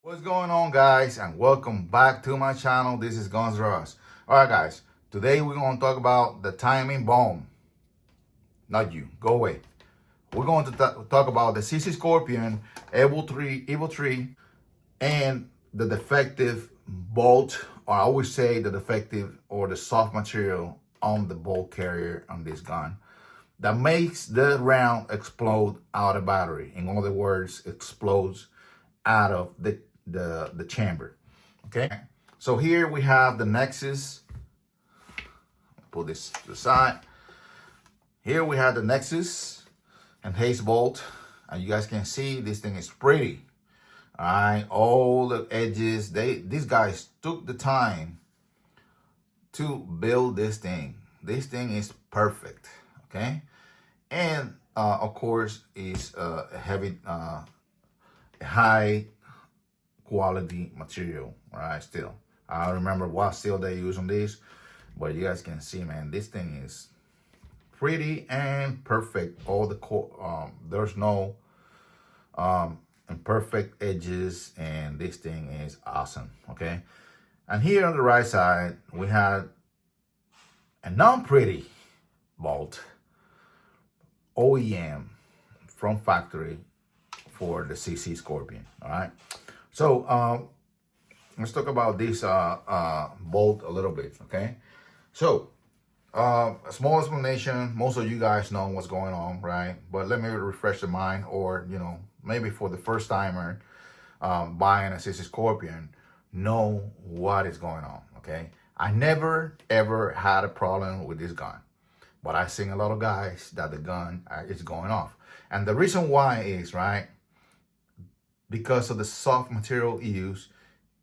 What's going on, guys, and welcome back to my channel. This is Guns Ross. All right, guys, today we're going to talk about the timing bomb. Not you, go away. We're going to talk about the CC Scorpion Evo 3 and the defective bolt, or I always say the defective or the soft material on the bolt carrier on this gun that makes the round explode out of battery. In other words, explodes out of the chamber. Okay, so here we have the Nexus. Pull this to the side. Here we have the Nexus and Haze bolt, and you guys can see this thing is pretty. All right, all the edges, these guys took the time to build this thing. This thing is perfect. Okay, and of course is a heavy high quality material. Right, still I don't remember what steel they use on this, but you guys can see, man, this thing is pretty and perfect. All the there's no imperfect edges, and this thing is awesome. Okay, and here on the right side we had a non-pretty bolt, OEM from factory for the CC Scorpion. All right, so let's talk about this bolt a little bit. Okay, so a small explanation. Most of you guys know what's going on, right? But let me refresh the mind, or maybe for the first timer buying a CC Scorpion, know what is going on. Okay, I never ever had a problem with this gun, but I've seen a lot of guys that the gun is going off, and the reason why is, right, because of the soft material used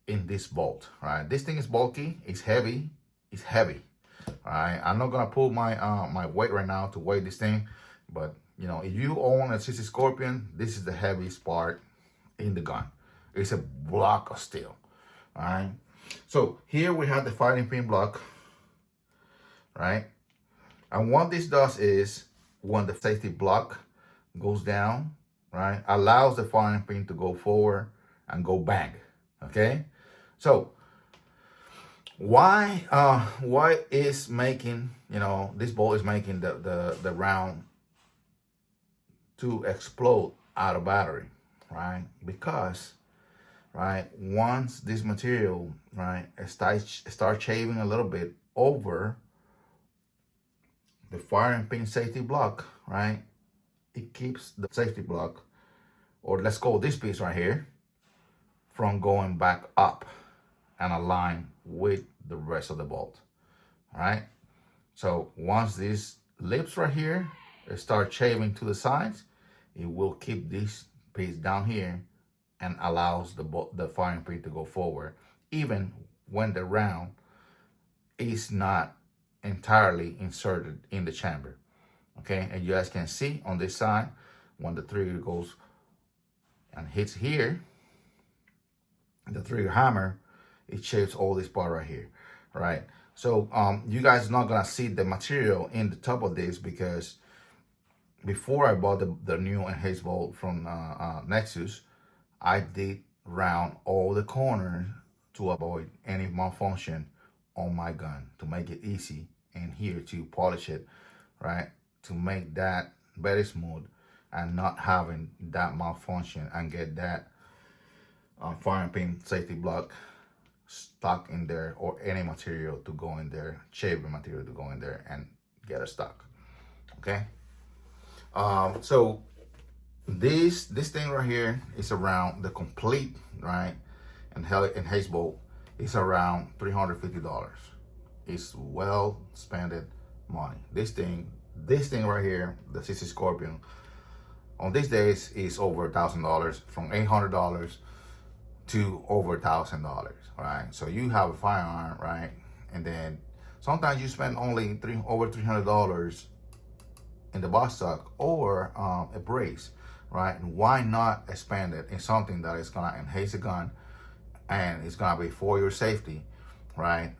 in this bolt. Right, this thing is bulky, it's heavy, all right, I'm not gonna pull my my weight right now to weigh this thing, but if you own a CC Scorpion, this is the heaviest part in the gun. It's a block of steel. All right, so here we have the firing pin block, right? And what this does is, when the safety block goes down, right, allows the firing pin to go forward and go bang. Okay, so why is making this bolt is making the round to explode out of battery, right? Because, right, once this material, right, starts shaving a little bit over the firing pin safety block, right, it keeps the safety block, or let's call this piece right here, from going back up and align with the rest of the bolt. All right, so once these lips right here start shaving to the sides, it will keep this piece down here and allows the firing pin to go forward, even when the round is not entirely inserted in the chamber. Okay, and you guys can see on this side, when the trigger goes and hits here, the trigger hammer, it shapes all this part right here, right? So you guys are not gonna see the material in the top of this, because before I bought the new enhanced bolt from Nexus, I did round all the corners to avoid any malfunction on my gun, to make it easy, and here to polish it, right, to make that very smooth and not having that malfunction and get that firing pin safety block stuck in there, or any material to go in there, shaving material to go in there and get it stuck. Okay, so this thing right here is around the complete, right, and haze bolt is around $350. It's well spent money. This thing right here, the CC Scorpion, on these days is over $1,000, from $800 to over $1,000. Right, so you have a firearm, right, and then sometimes you spend only over $300 in the box stock or a brace, right? And why not expand it in something that is gonna enhance the gun and it's gonna be for your safety, right?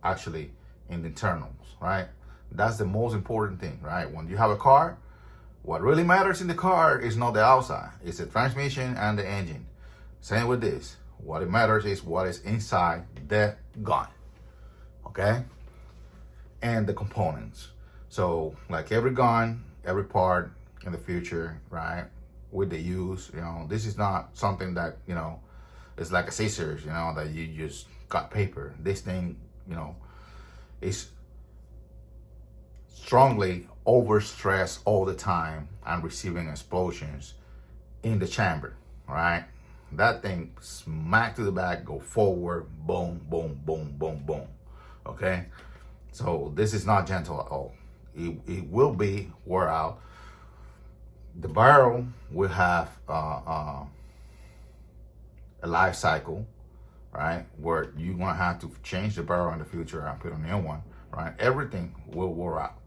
Actually, in the internals, right? That's the most important thing, right? When you have a car, what really matters in the car is not the outside, it's the transmission and the engine. Same with this. What it matters is what is inside the gun, okay? And the components. So like every gun, every part in the future, right? With the use, this is not something that, it's like a scissors, that you just cut paper. This thing, is strongly overstressed all the time and receiving explosions in the chamber, right? That thing smack to the back, go forward, boom, boom, boom, boom, boom, okay? So this is not gentle at all. It will be wore out. The barrel will have a life cycle, right? Where you're gonna have to change the barrel in the future and put a new one, right? Everything will wear out.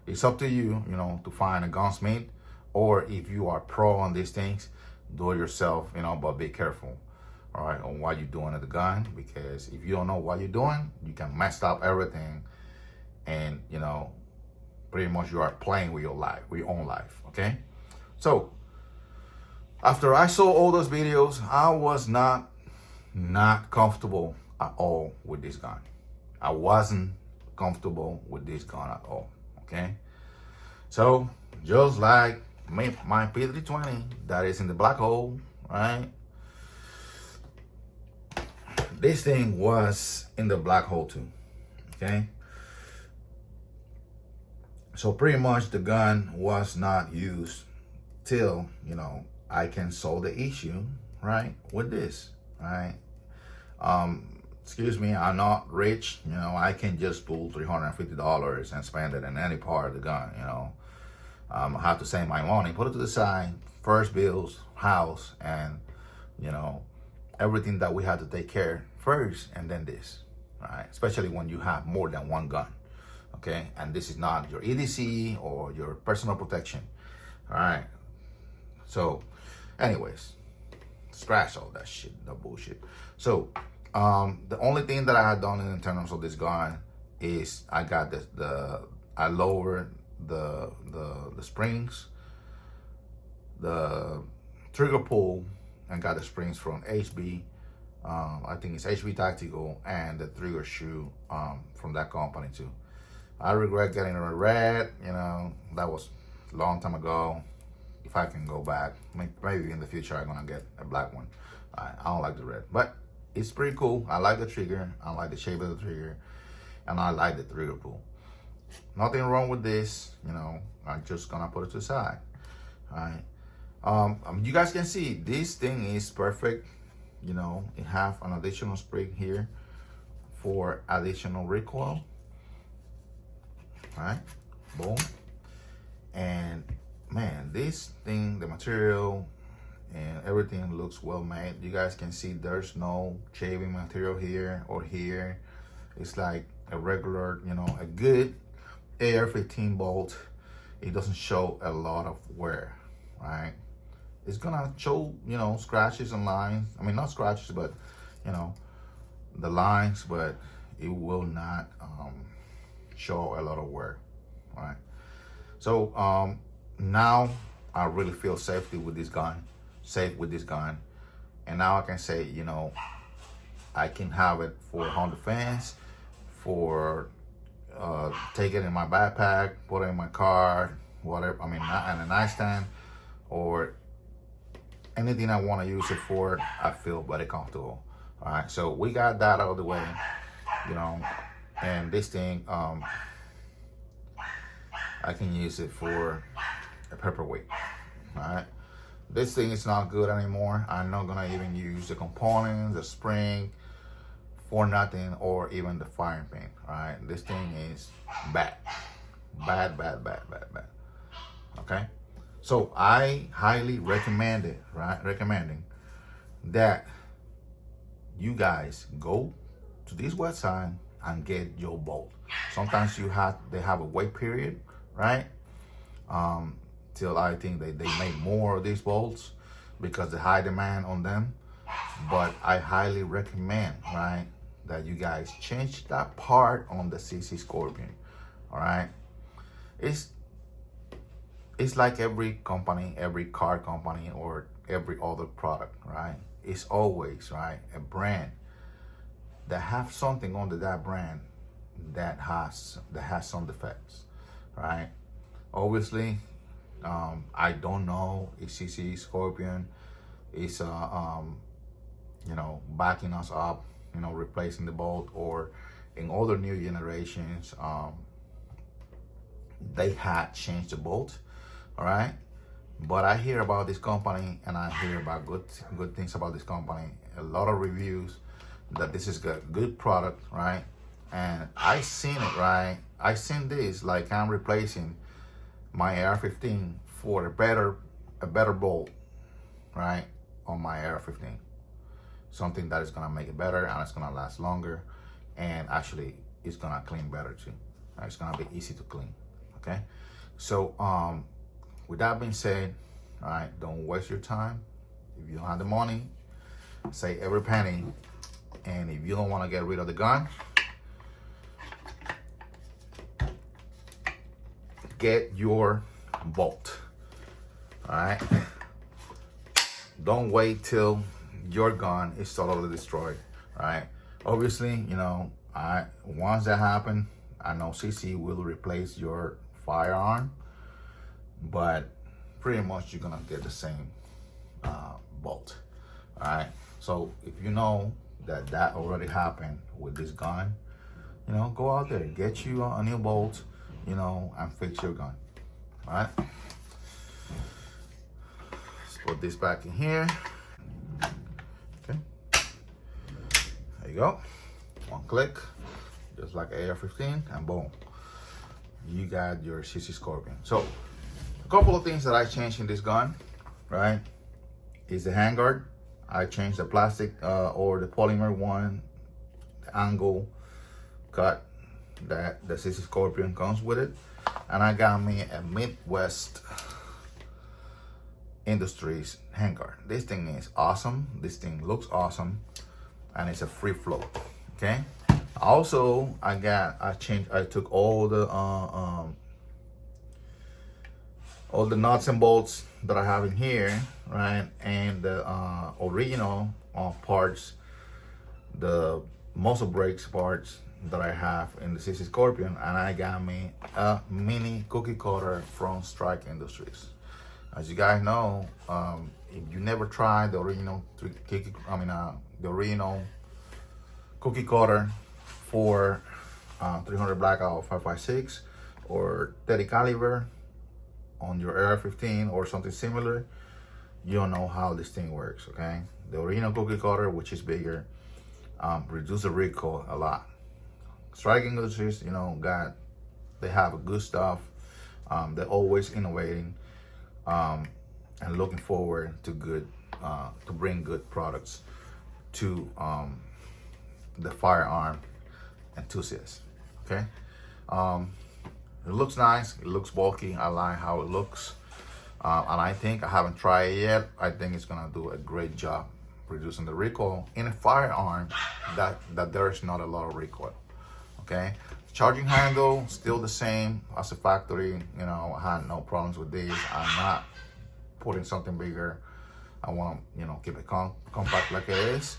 It's up to you, to find a gunsmith, or if you are pro on these things, do it yourself, but be careful, all right, on what you're doing at the gun, because if you don't know what you're doing, you can mess up everything, and pretty much you are playing with your life, with your own life, okay? So after I saw all those videos, I was not comfortable at all with this gun. I wasn't comfortable with this gun at all, okay? So just like my P320 that is in the black hole, right? This thing was in the black hole too, okay? So pretty much the gun was not used till, I can solve the issue, right, with this, right? Excuse me, I'm not rich, I can just pull $350 and spend it in any part of the gun, I have to save my money, put it to the side, first bills, house, and, everything that we have to take care first, and then this, right? Especially when you have more than one gun, okay? And this is not your EDC or your personal protection, all right? So, anyways, scratch all that shit, that bullshit. So, the only thing that I had done in terms of this gun is I got I lowered the springs, the trigger pull, and got the springs from HB. I think it's HB Tactical, and the trigger shoe from that company too. I regret getting a red, that was a long time ago. If I can go back, maybe in the future I'm gonna get a black one. I don't like the red, but it's pretty cool. I like the trigger, I like the shape of the trigger, and I like the trigger pull. Nothing wrong with this, I'm just gonna put it to the side. All right. You guys can see this thing is perfect. It have an additional spring here for additional recoil. All right, boom. And man, this thing, the material and everything looks well made. You guys can see there's no shaving material here or here. It's like a regular, a good AR-15 bolt. It doesn't show a lot of wear, right? It's gonna show, scratches and lines. I mean, not scratches, but, the lines, but it will not show a lot of wear, right? So now I really feel safe with this gun, and now I can say, I can have it for home defense, for take it in my backpack, put it in my car, whatever. I mean, not in a nightstand, or anything I want to use it for. I feel very comfortable. All right, so we got that out of the way, and this thing, I can use it for a paperweight. All right, this thing is not good anymore. I'm not gonna even use the components, the spring, for nothing, or even the firing pin. All right, this thing is bad. Okay, so I highly recommend it, right? Recommending that you guys go to this website and get your bolt. Sometimes they have a wait period, right? Till I think they make more of these bolts because the high demand on them. But I highly recommend, right, that you guys change that part on the CC Scorpion. All right, it's like every company, every car company, or every other product, right? is always, right, a brand that have something under that brand that has some defects, right? Obviously, I don't know if CC Scorpion is backing us up, replacing the bolt, or in other new generations they had changed the bolt. All right, but I hear about this company, and I hear about good things about this company. A lot of reviews that this is a good product, right? And I seen it, right? I seen this like I'm replacing my AR-15 for a better bolt, right, on my AR-15. Something that is gonna make it better, and it's gonna last longer, and actually it's gonna clean better too. Right? It's gonna be easy to clean. Okay, so with that being said, all right, don't waste your time. If you don't have the money, save every penny. And if you don't want to get rid of the gun, get your bolt. All right, don't wait till your gun is totally destroyed. All right, obviously, once that happens, I know CC will replace your firearm, but pretty much you're gonna get the same bolt. All right, so if you know that already happened with this gun, go out there, get you a new bolt, and fix your gun. All right, let's put this back in here. Okay, there you go. One click, just like AR-15, and boom, you got your CC Scorpion. So a couple of things that I changed in this gun, right, is the handguard. I changed the plastic or the polymer one, the angle cut that the CC Scorpion comes with it. And I got me a Midwest Industries handguard. This thing is awesome. This thing looks awesome, and it's a free flow. Okay. Also, I took all the nuts and bolts that I have in here, right, and the original parts, the muzzle brakes parts that I have in the CC Scorpion, and I got me a mini cookie cutter from Strike Industries. As you guys know, if you never tried the original the original cookie cutter for 300 Blackout 5.56 or 30 caliber on your AR-15 or something similar, you don't know how this thing works. Okay, the original cookie cutter, which is bigger, reduce the recoil a lot. Strike Industries, they have good stuff. They're always innovating and looking forward to bring good products to the firearm enthusiasts. Okay. It looks nice, it looks bulky, I like how it looks. And I haven't tried it yet, I think it's gonna do a great job reducing the recoil in a firearm that there's not a lot of recoil. Okay, charging handle, still the same as a factory. I had no problems with these. I'm not putting something bigger. I want to, keep it compact like it is.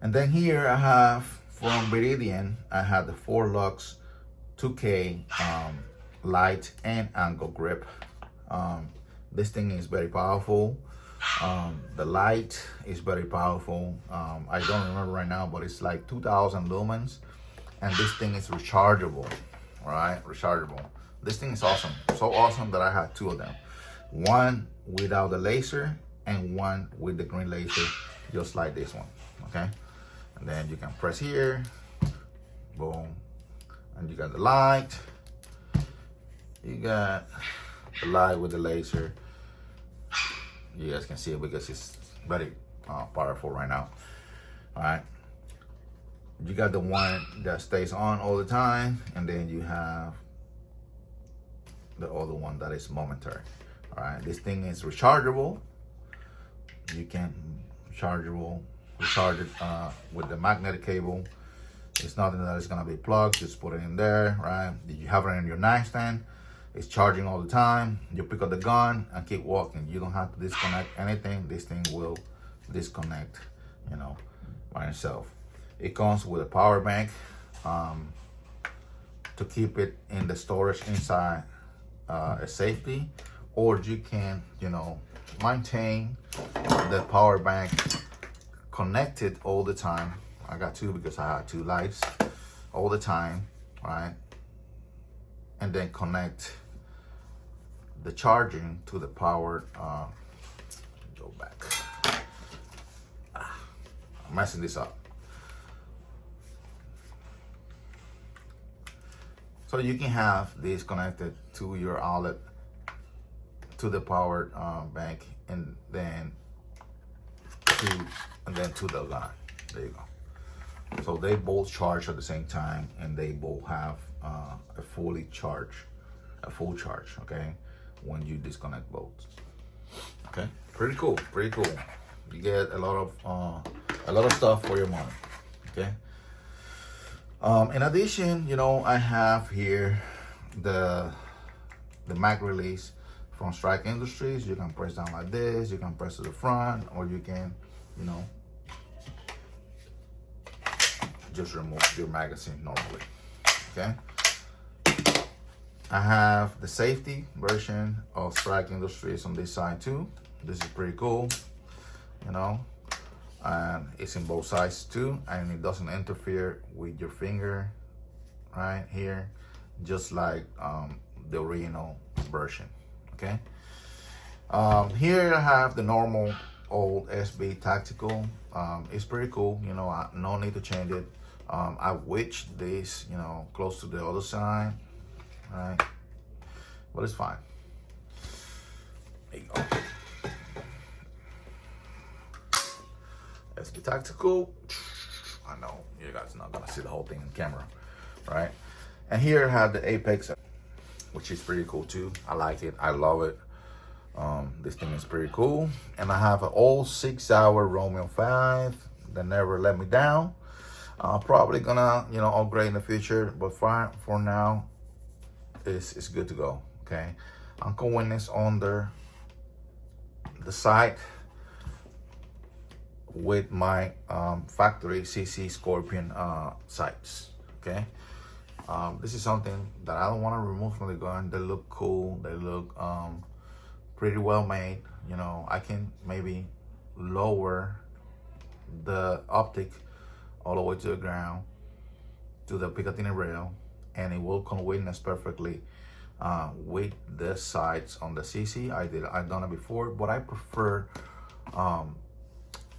And then here I have from Viridian, I have the 4Lux 2K light and angle grip. This thing is very powerful. The light is very powerful. I don't remember right now, but it's like 2,000 lumens, and this thing is rechargeable. All right, rechargeable. This thing is awesome, so awesome that I had two of them, one without the laser and one with the green laser, just like this one. Okay, and then you can press here, boom, and you got the light. You got the light with the laser. You guys can see it because it's very powerful right now. All right, you got the one that stays on all the time, and then you have the other one that is momentary. All right, this thing is rechargeable. You can recharge it with the magnetic cable. It's nothing that is gonna be plugged. Just put it in there, right? You have it in your nightstand. It's charging all the time. You pick up the gun and keep walking. You don't have to disconnect anything. This thing will disconnect, you know, by itself. It comes with a power bank to keep it in the storage inside a safety, or you can, you know, maintain the power bank connected all the time. I got two because I have two lights all the time, right? And then connect the charging to the power. Go back. I'm messing this up. So you can have this connected to your outlet, to the power bank, and then to the gun. There you go. So they both charge at the same time, and they both have a full charge. Okay, when you disconnect both. Okay, pretty cool. You get a lot of stuff for your money. Okay. In addition, you know, I have here the mag release from Strike Industries. You can press down like this. You can press to the front, or you can, you know, just remove your magazine normally. Okay. I have the safety version of Strike Industries on this side too. This is pretty cool, you know, and it's in both sides too, and it doesn't interfere with your finger right here, just like the original version. Okay. Here I have the normal old SB Tactical. It's pretty cool, you know. No need to change it. I wedged this, you know, close to the other side, right? But it's fine. There you go. SB Tactical. I know you guys are not gonna see the whole thing in camera, right? And here I have the Apex, which is pretty cool too. I like it. I love it. This thing is pretty cool. And I have an old 6-hour Romeo 5 that never let me down. I'm probably gonna, you know, upgrade in the future, but for now, it's good to go. Okay, I'm going this under the sight with my factory CC Scorpion sights. Okay, this is something that I don't want to remove from the gun. They look cool. They look pretty well made. You know, I can maybe lower the optic all the way to the ground, to the Picatinny rail, and it will witness perfectly with the sights on the CC. I've done it before, but I prefer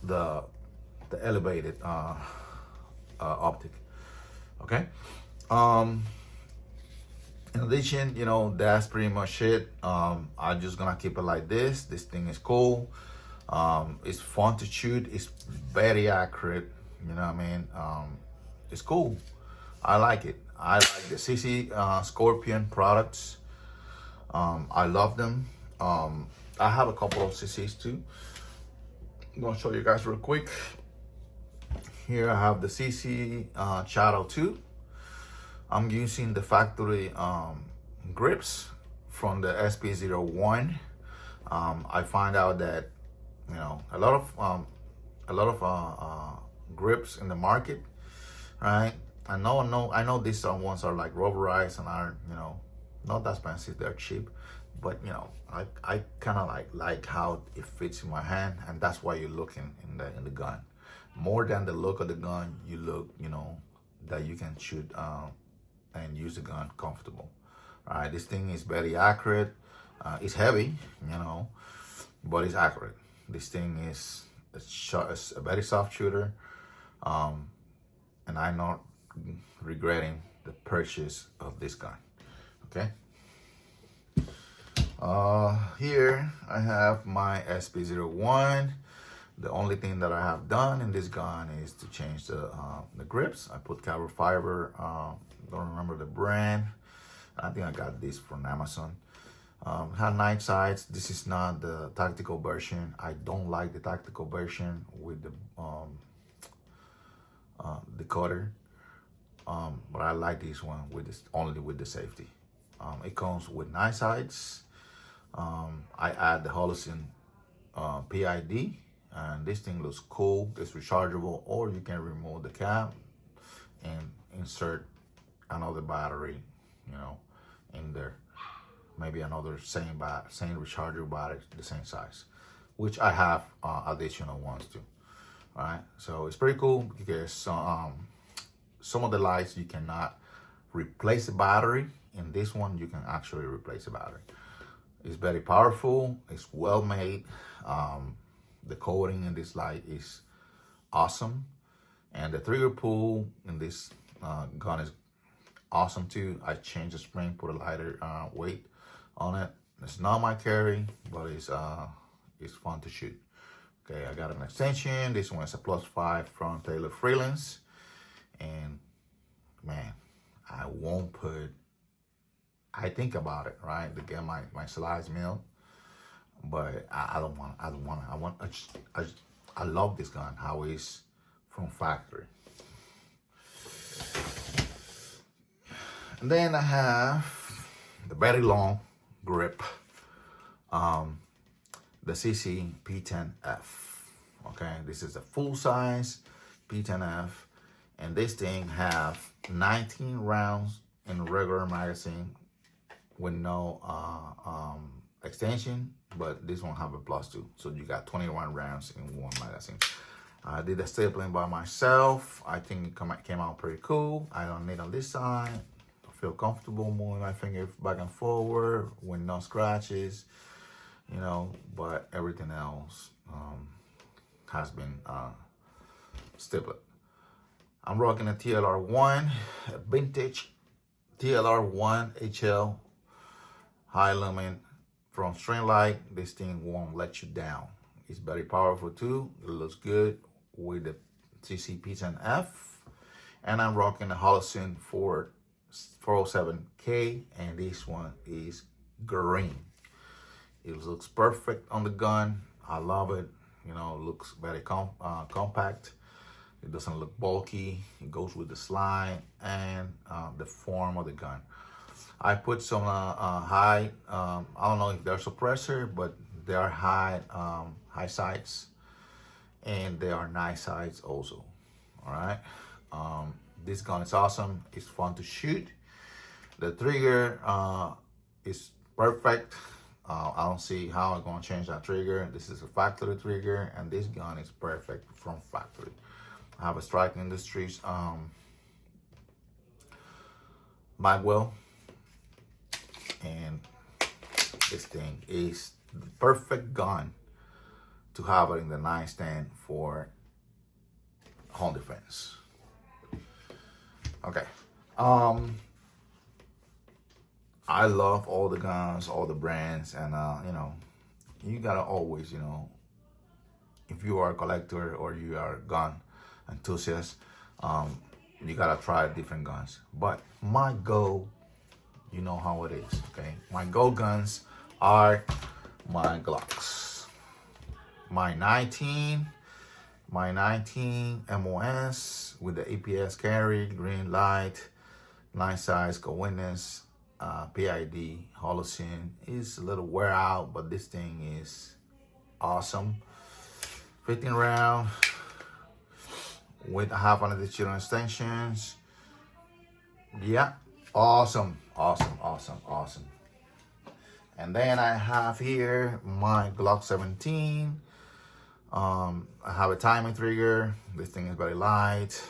the elevated optic. Okay. In addition, you know, that's pretty much it. I'm just gonna keep it like this. This thing is cool. It's fun to shoot. It's very accurate. You know what I mean? It's cool. I like it. I like the CC Scorpion products. I love them. I have a couple of CCs too. I'm gonna show you guys real quick. Here I have the CC Shadow 2. I'm using the factory grips from the SP01. I find out that, you know, a lot of grips in the market, right? I know these ones are like rubberized and are, you know, not that expensive. They're cheap, but you know, I kind of like how it fits in my hand, and that's why you're looking in the gun. More than the look of the gun, you look, you know, that you can shoot and use the gun comfortable. All right, this thing is very accurate. It's heavy, you know, but it's accurate. This thing is a very soft shooter, and I'm not regretting the purchase of this gun. Okay. Here I have my SP01. The only thing that I have done in this gun is to change the grips. I put carbon fiber. Don't remember the brand. I think I got this from Amazon. Had 9 sights. This is not the tactical version. I don't like the tactical version with the decoder. But I like this one with this, only with the safety. It comes with nice sights. I add the Holosun PID, and this thing looks cool. It's rechargeable, or you can remove the cap and insert another battery, in there. Maybe another same rechargeable battery, the same size, which I have additional ones too. All right, so it's pretty cool because some of the lights you cannot replace the battery. In this one, you can actually replace the battery. It's very powerful. It's well made. The coating in this light is awesome, and the trigger pull in this gun is awesome too. I changed the spring, put a lighter weight on it. It's not my carry, but it's fun to shoot. Okay, I got an extension. This one is a +5 front Taylor Freelance, and man, I think about it, right, to get my slice mill, but I love this gun, how it's from factory. And then I have the very long grip, the CC P10F. Okay, this is a full size P10F, and this thing have 19 rounds in regular magazine with no extension, but this one have a +2, so you got 21 rounds in one magazine. I did the stapling by myself. I think it came out pretty cool. I don't need on this side. I feel comfortable moving my finger back and forward with no scratches, but everything else has been stapled. I'm rocking a TLR1, a vintage TLR1 HL high lumen from Stringlight. This thing won't let you down. It's very powerful too. It looks good with the CC P10F. And I'm rocking the Holosun 407K, and this one is green. It looks perfect on the gun. I love it. It looks very compact. It doesn't look bulky. It goes with the slide and the form of the gun. I put some high, I don't know if they're suppressor, but they are high sights, and they are nice sights also. All right. This gun is awesome. It's fun to shoot. The trigger is perfect. I don't see how I'm gonna change that trigger. This is a factory trigger, and this gun is perfect from factory. I have a Strike Industries magwell, and this thing is the perfect gun to have it in the nightstand for home defense. Okay. I love all the guns, all the brands, and you gotta always, if you are a collector or you are a gun enthusiast, you gotta try different guns. But my go, you know how it is, okay? My go guns are my Glocks. My 19 MOS with the APS carry, green light, nice size, go witness, PID, Holosun. Is a little wear out, but this thing is awesome. 15 round with a half an additional extensions. Yeah, awesome. And then I have here my Glock 17. I have a timing trigger. This thing is very light.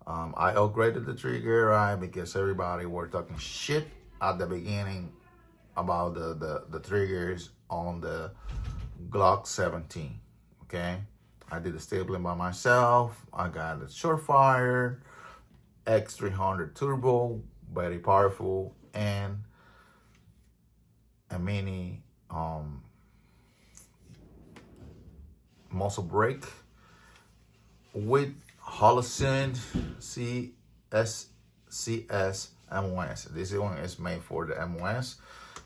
I upgraded the trigger, right, because everybody were talking shit at the beginning about the triggers on the Glock 17. Okay, I did the stapling by myself. I got the Surefire X300 Turbo, very powerful, and a mini muzzle brake with Holosun CS MOS. This one is made for the MOS,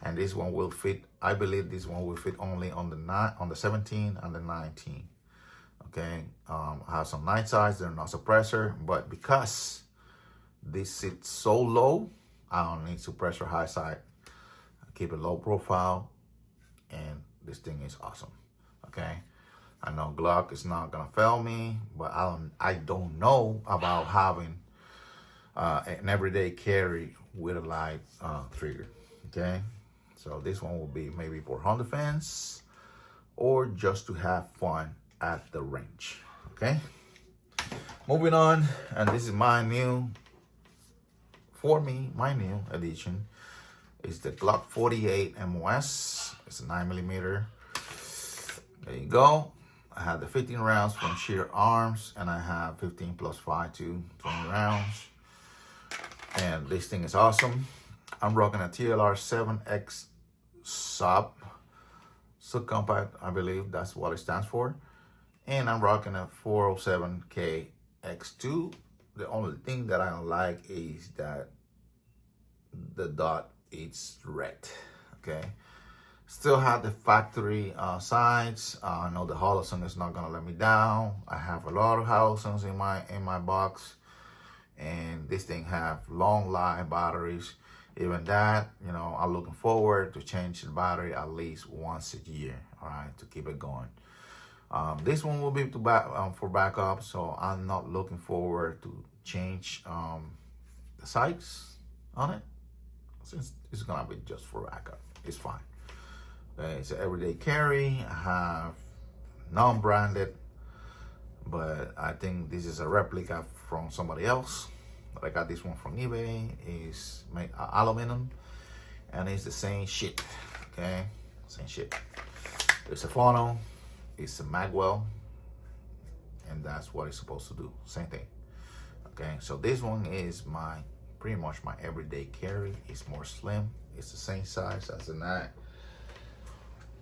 and this one will fit. I believe this one will fit only on the 17 and the 19. Okay, have some night sights. They're not suppressor, but because this sits so low, I don't need suppressor high side. I keep it low profile, and this thing is awesome. Okay, I know Glock is not gonna fail me, but I don't know about having an everyday carry with a light trigger. Okay, so this one will be maybe for home defense or just to have fun at the range. Okay, moving on, and this is my new, for me, my new addition is the Glock 48 MOS. It's a 9mm. There you go. I have the 15 rounds from sheer arms, and I have 15 plus 5 to 20 rounds. And this thing is awesome. I'm rocking a TLR 7X subcompact, I believe that's what it stands for. And I'm rocking a 407K X2. The only thing that I don't like is that the dot is red. Okay. Still have the factory sides. I know the Holosun is not gonna let me down. I have a lot of Holosuns in my box, and this thing have long life batteries. Even that, you know, I'm looking forward to change the battery at least once a year. All right, to keep it going. This one will be for backup, so I'm not looking forward to change the sights on it, since it's gonna be just for backup. It's fine. Okay, it's an everyday carry. I have non-branded, but I think this is a replica from somebody else. But I got this one from eBay. It's made aluminum, and it's the same shit. Okay, same shit. It's a funnel. It's a magwell, and that's what it's supposed to do. Same thing. Okay, so this one is pretty much my everyday carry. It's more slim. It's the same size as the 9.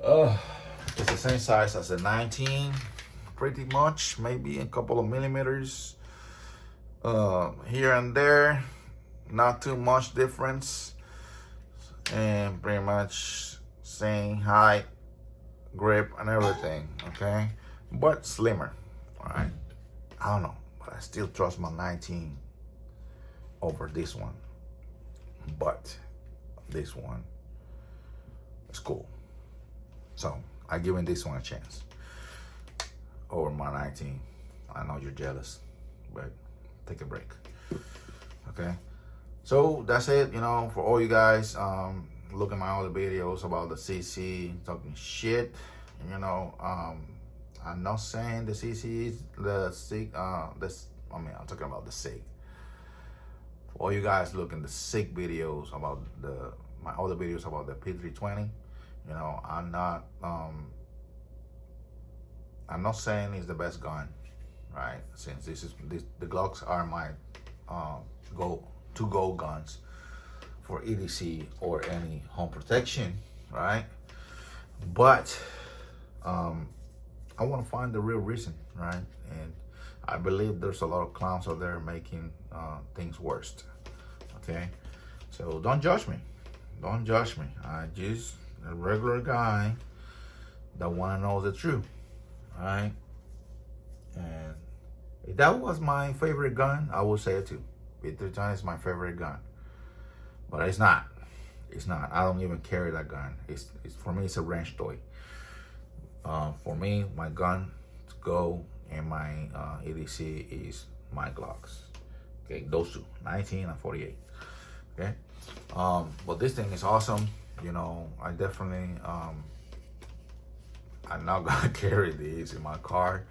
It's the same size as the 19, pretty much. Maybe a couple of millimeters here and there. Not too much difference, and pretty much same height, grip, and everything. Okay, but slimmer. All right, I don't know, but I still trust my 19 over this one. But this one is cool, so I'm giving this one a chance over my 19. I know you're jealous, but take a break. Okay, so that's it. You know, for all you guys, look at my other videos about the CC, talking shit. You know, I'm not saying the CC is the SIG. I'm talking about the SIG. For all you guys looking the SIG videos about my other videos about the P320. You know, I'm not saying it's the best gun, right? Since the Glocks are my go guns for EDC or any home protection, right? But I want to find the real reason, right? And I believe there's a lot of clowns out there making things worse. Okay, so don't judge me. Don't judge me. I just a regular guy that want to know the truth, right? And if that was my favorite gun, I would say it too. P320 is my favorite gun, but it's not. It's not. I don't even carry that gun. It's for me. It's a ranch toy. For me, my gun to go and my EDC is my Glocks. Okay, those two, 19 and 48. Okay, but this thing is awesome. You know, I definitely I'm not gonna carry these in my car.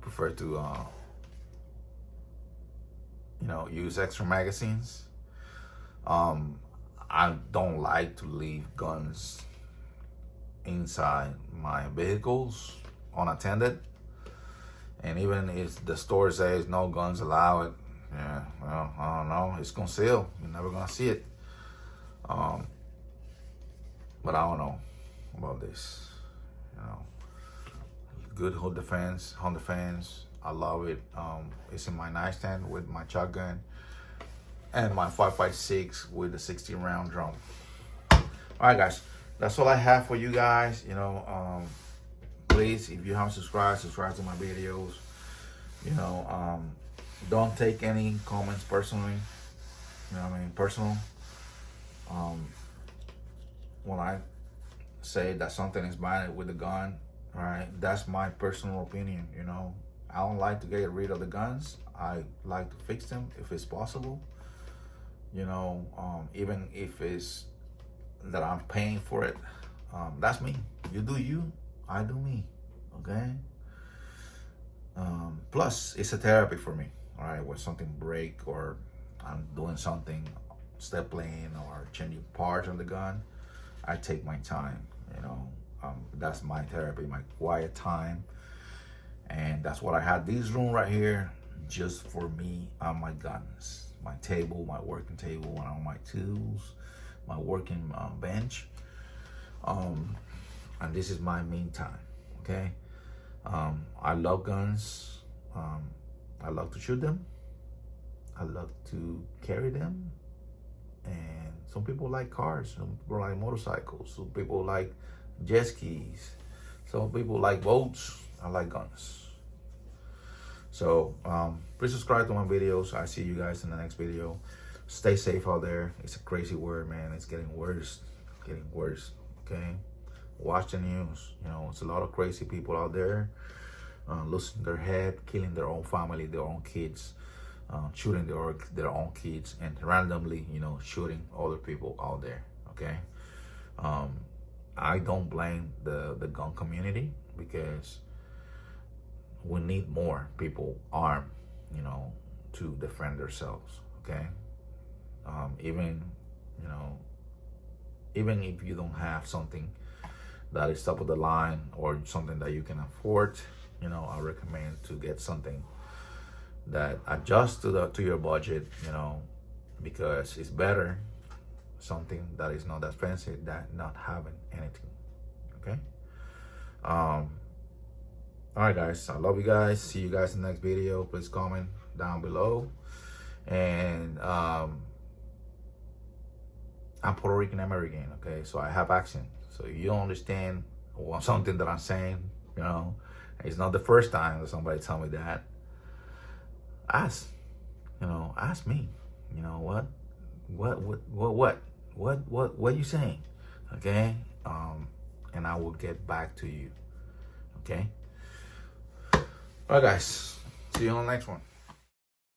Prefer to you know, use extra magazines. I don't like to leave guns inside my vehicles unattended, and even if the store says no guns allowed, yeah, well, I don't know, it's concealed, you're never gonna see it. But I don't know about this, you know. Good home defense. I love it. It's in my nightstand with my shotgun and my 5.56 with the 60 round drum. All right, guys, that's all I have for you guys. You know, please, if you haven't subscribed to my videos. You know, don't take any comments personally. You know what I mean? Personal. When I say that something is bad with the gun, right? That's my personal opinion, you know. I don't like to get rid of the guns. I like to fix them if it's possible. You know, even if it's that I'm paying for it. That's me. You do you, I do me, okay? Plus, it's a therapy for me, all right? When something break or I'm doing something, step lane or changing parts on the gun, I take my time, you know. That's my therapy, my quiet time. And that's what I had this room right here, just for me and my guns. My table, my working table, and all my tools, my working bench. And this is my mean time, okay? I love guns. I love to shoot them. I love to carry them. And some people like cars, some people like motorcycles, some people like jet skis, some people like boats. I like guns. So please subscribe to my videos. I see you guys in the next video. Stay safe out there. It's a crazy world, man. It's getting worse, okay? Watch the news. You know, it's a lot of crazy people out there losing their head, killing their own family, their own kids, shooting their own kids, and randomly, you know, shooting other people out there, okay? I don't blame the gun community, because we need more people armed, you know, to defend themselves, okay? Even, you know, even if you don't have something that is top of the line or something that you can afford, you know, I recommend to get something that adjusts to your budget, you know, because it's better something that is not that expensive than not having anything, okay? All right, guys, I love you guys. See you guys in the next video. Please comment down below. And I'm Puerto Rican American, okay? So I have accent. So if you don't understand something that I'm saying, you know, it's not the first time that somebody tell me that. Ask, you know, ask me, you know, what are you saying, okay? And I will get back to you, okay? All right, guys, see you on the next one.